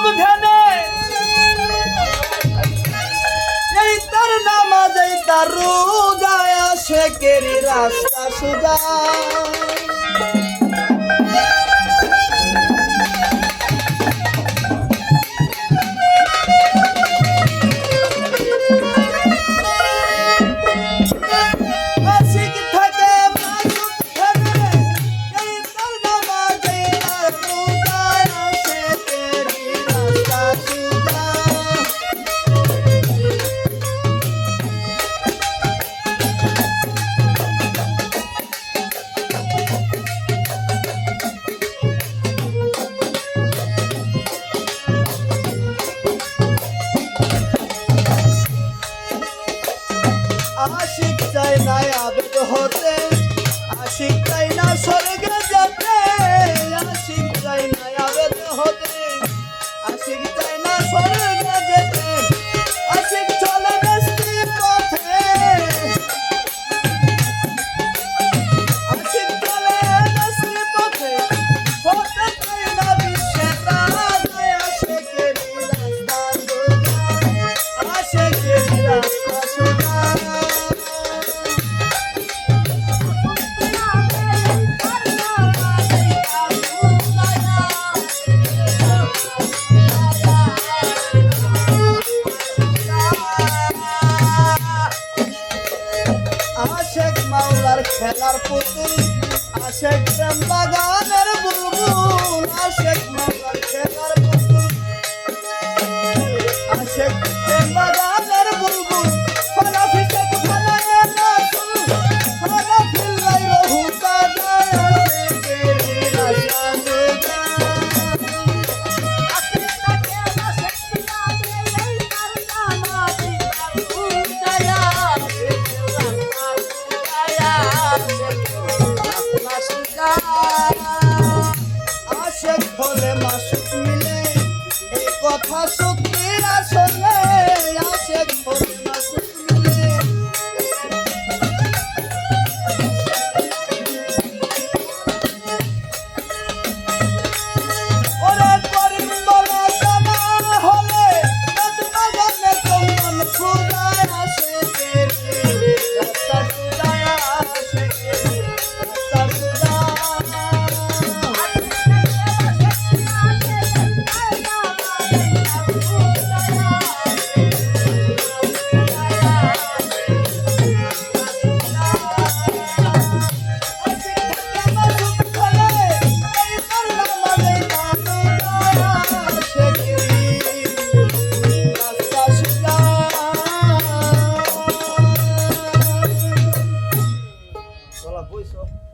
খুব ধ্যানে এই তার নামাজ এই তার রোজা আশিকেরই রাস্তা সোজা আশিক চাই না আবেগ হতে আশিক চাই না স্বর্গে যেতে আশিক চাই না আবেগ হতে আশিক চাই না স্বর্গে যেতে আশিক চলে ব্যস্তি পথে আশিক চলে ব্যস্তি পথে হতে চাই না বিশ্বের রাজা আশিকেরই রাস্তা সোজা আশিকেরই রাস্তা সোজা আশেক মাওলার খেলার পুতুল আশেক প্রেম বাগানের বুলবুল আশেক মাওলার খেলার পুতুল আশেক প্রেম বাগানের বুলবুল ফলা ফিসে ফলায় রাসূল ফলা ফিল্লাই রহু কাদা আশেকেরই রাস্তা সোজা আশেক হলে মাসুক মিলে এই কথা সত্যি আসলে আশেক হলে মাসুক মিলে ওরে করিম বলে জানা হলে বাগানে কমন খুদায় আশেকেরই রাস্তা সোজা আশেকেরই রাস্তা সোজা Boa,